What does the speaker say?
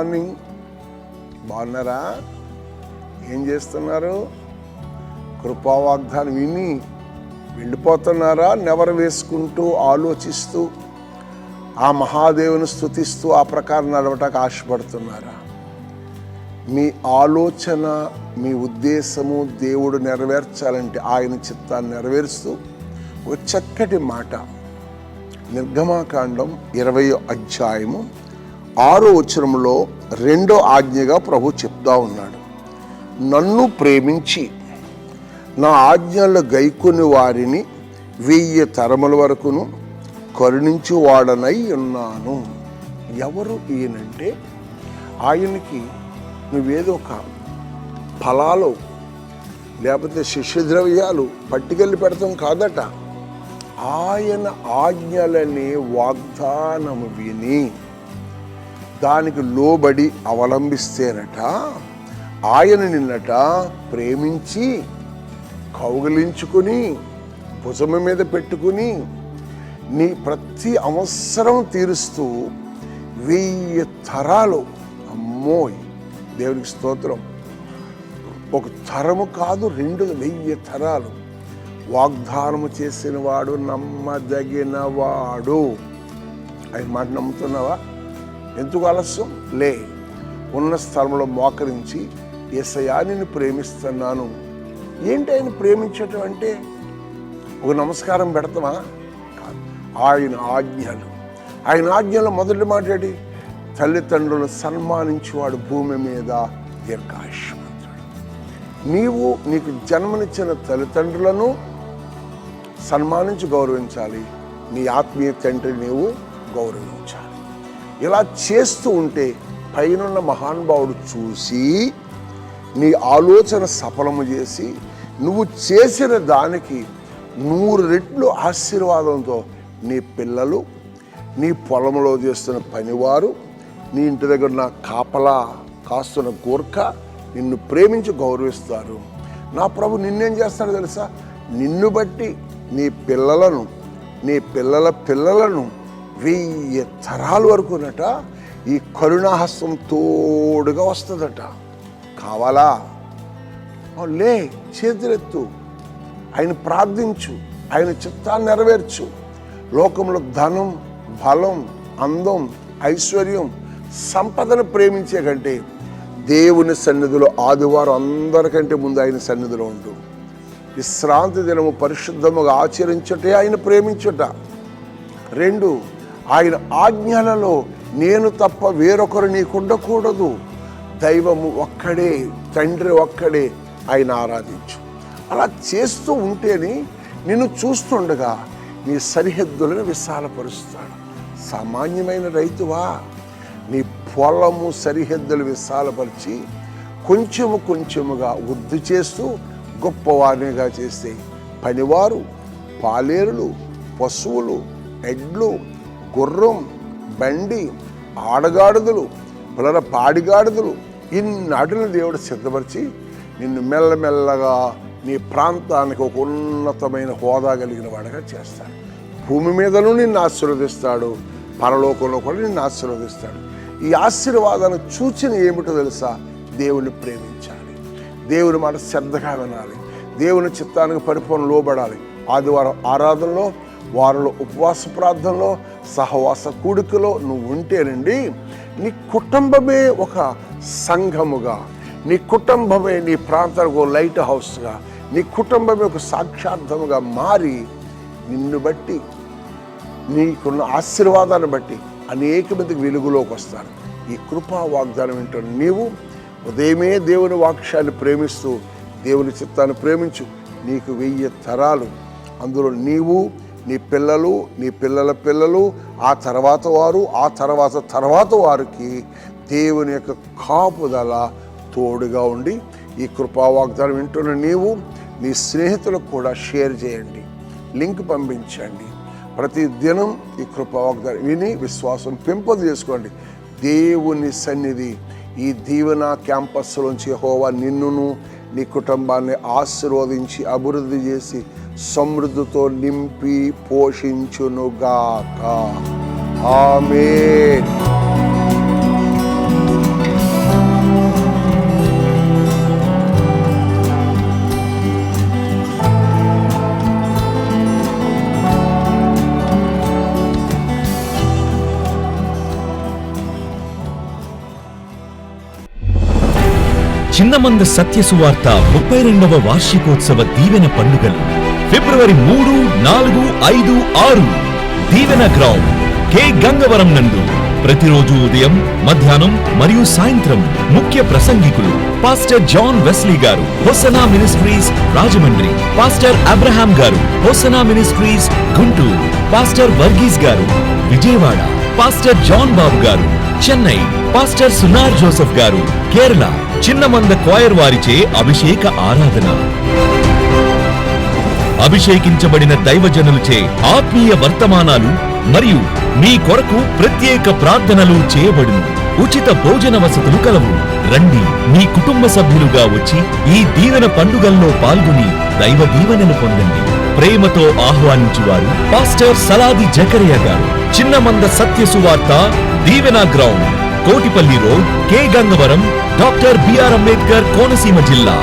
Morning. బాగున్నారా? ఏం చేస్తున్నారు? కృపా వాగ్దానం విని వెళ్ళిపోతున్నారా? నెవరు వేసుకుంటూ ఆలోచిస్తూ ఆ మహాదేవుని స్తుతిస్తూ ఆ ప్రకారం నడవటానికి ఆశపడుతున్నారా? మీ ఆలోచన, మీ ఉద్దేశము దేవుడు నెరవేర్చాలంటే ఆయన చిత్తాన్ని నెరవేరుస్తూ ఒక చక్కటి మాట నిర్గమాకాండం 20వ అధ్యాయము 6వ వచనంలో 2వ ఆజ్ఞగా ప్రభు చెప్తా ఉన్నాడు. నన్ను ప్రేమించి నా ఆజ్ఞలు గైకొని వారిని 1000 తరముల వరకును కరుణించు వాడనై ఉన్నాను. ఎవరు ఈయనంటే, ఆయనకి నువ్వేదో ఒక ఫలాలు లేకపోతే శిష్యద్రవ్యాలు పట్టుకెళ్ళి పెడతాం కాదట. ఆయన ఆజ్ఞలని వాగ్దానము విని దానికి లోబడి అవలంబిస్తేనట ఆయన నిన్నట ప్రేమించి కౌగిలించుకుని భుజము మీద పెట్టుకుని నీ ప్రతి అవసరం తీరుస్తూ 1000 తరాలు, అమ్మోయ్ దేవునికి స్తోత్రం, ఒక తరము కాదు 1000 తరాలు వాగ్దానము చేసిన వాడు నమ్మదగిన వాడు. ఆయన మాట నమ్ముతున్నావా? ఎందుకు ఆలస్యం? లే, ఉన్న స్థలంలో మోకరించి యేసయ్యా నిన్ను ప్రేమిస్తున్నాను. ఏంటి ఆయన ప్రేమించటం అంటే? ఒక నమస్కారం పెడతామా? కాదు. ఆయన ఆజ్ఞలు, ఆయన ఆజ్ఞలో మొదటి మాట్లాడి తల్లిదండ్రులను సన్మానించేవాడు భూమి మీద దీర్ఘాయుష్మంతుడు. నీకు జన్మనిచ్చిన తల్లిదండ్రులను సన్మానించి గౌరవించాలి. నీ ఆత్మీయ తండ్రి నీవు గౌరవించాలి. ఇలా చేస్తూ ఉంటే పైనున్న మహానుభావుడు చూసి నీ ఆలోచన సఫలము చేసి నువ్వు చేసిన దానికి 100 రెట్లు ఆశీర్వాదంతో నీ పిల్లలు, నీ పొలంలో చేస్తున్న పనివారు, నీ ఇంటి దగ్గర నా కాపలా కాస్తున్న గోర్ఖ నిన్ను ప్రేమించి గౌరవిస్తారు. నా ప్రభు నిన్నేం చేస్తాడో తెలుసా? నిన్ను బట్టి నీ పిల్లలను, నీ పిల్లల పిల్లలను 1000 తరాల వరకునట ఈ కరుణాహస్తం తోడుగా వస్తుందట. కావాలా? లే, చేతులెత్తు, ఆయన ప్రార్థించు, ఆయన చిత్తాన్ని నెరవేర్చు. లోకంలో ధనం, బలం, అందం, ఐశ్వర్యం, సంపదను ప్రేమించే కంటే దేవుని సన్నిధిలో ఆదివారం అందరికంటే ముందు ఆయన సన్నిధిలో ఉండు. విశ్రాంతి దినము పరిశుద్ధముగా ఆచరించుటే ఆయన ప్రేమించుట. 2, ఆయన ఆజ్ఞలలో నేను తప్ప వేరొకరు నీకుండకూడదు. దైవము ఒక్కడే, తండ్రి ఒక్కడే, ఆయన ఆరాధించు. అలా చేస్తూ ఉంటేనే నిన్ను చూస్తుండగా నీ సరిహద్దులను విశాలపరుస్తాడు. సామాన్యమైన రైతువా? నీ పొలము సరిహద్దులు విశాలపరిచి కొంచెము కొంచెముగా వృద్ధి చేస్తూ గొప్పవారినిగా చేస్తే పనివారు, పాలేరులు, పశువులు, ఎడ్లు, గుర్రం, బండి, ఆడగాడుదలు, పిల్లల పాడిగాడుదలు, ఇన్నాటిని దేవుడు సిద్ధపరిచి నిన్ను మెల్లమెల్లగా నీ ప్రాంతానికి ఒక ఉన్నతమైన హోదా కలిగిన వాడిగా చేస్తాడు. భూమి మీదను నిన్ను ఆశీర్వదిస్తాడు, పరలోకంలో కూడా నిన్ను ఆశీర్వదిస్తాడు. ఈ ఆశీర్వాదాన్ని సూచన ఏమిటో తెలుసా? దేవుని ప్రేమించాలి, దేవుని మాట శ్రద్ధగా వినాలి, దేవుని చిత్తానికి పరిపూర్ణ లోబడాలి. ఆదివారం ఆరాధనలో, వారిలో ఉపవాస ప్రార్థనలో, సహవాస కూడికలో నువ్వు ఉంటేనండి నీ కుటుంబమే ఒక సంఘముగా, నీ కుటుంబమే నీ ప్రాంతానికి లైట్ హౌస్గా, నీ కుటుంబమే ఒక సాక్షార్థముగా మారి నిన్ను బట్టి, నీకున్న ఆశీర్వాదాన్ని బట్టి అనేక మందికి వెలుగులోకి వస్తారు. ఈ కృపా వాగ్దానం ఏంటో నీవు ఉదయమే దేవుని వాక్యాన్ని ప్రేమిస్తూ దేవుని చిత్తాన్ని ప్రేమించు. నీకు 1000 తరాలు, అందులో నీవు, నీ పిల్లలు, నీ పిల్లల పిల్లలు, ఆ తర్వాత వారు, ఆ తర్వాత వారికి దేవుని యొక్క కాపుదల తోడుగా ఉండి ఈ కృపా వాగ్దానం వింటున్న నీవు నీ స్నేహితులకు కూడా షేర్ చేయండి, లింక్ పంపించండి. ప్రతి దినం ఈ కృపా వాగ్దానం విని విశ్వాసం పెంపొంది చేసుకోండి. దేవుని సన్నిధి ఈ దీవెన క్యాంపస్లోంచి యెహోవా నిన్నును నీ కుటుంబాన్ని ఆశీర్వదించి అభివృద్ధి చేసి సమృద్ధితో నింపి పోషించునుగాక. ఆమేన్. చిన్నమంద సత్య సువార్త 32వ వార్షికోత్సవ దీవెన పండుగలు ఫిబ్రవరి 3, 4, 5, 6 దీవెన గ్రౌండ్ కె గంగవరం నందు ప్రతిరోజు ఉదయం, మధ్యాహ్నం మరియు సాయంత్రం. ముఖ్య ప్రసంగికులు పాస్టర్ జాన్ వెస్లీ గారు, Hosanna ministries Rajahmundry. Pastor Abraham గారు, Hosanna ministries Guntur. Pastor Varghese గారు, విజయవాడ. పాస్టర్ జాన్ బాబు గారు, చెన్నై. పాస్టర్ సునార్ జోసెఫ్ గారు, కేరళ. చిన్నమంద క్వైర్ వారిచే అభిషేక ఆరాధన. అభిషేకించబడిన దైవజనులచే ఆత్మీయ వర్తమానాలు మరియు మీ కొరకు ప్రత్యేక ప్రార్థనలు చేయబడును. ఉచిత భోజన వసతులు కలవు. రండి, మీ కుటుంబ సభ్యులుగా వచ్చి ఈ దీవెన పండుగల్లో పాల్గొని దైవ దీవెనలు పొందండి. ప్రేమతో ఆహ్వానించువారు పాస్టర్ సలాది జకరియా గారు. చిన్నమంద సత్య సువార్త దీవెన ground, Kotipalli road, K Gangavaram, doctor BR Ambedkar, Konaseema జిల్లా.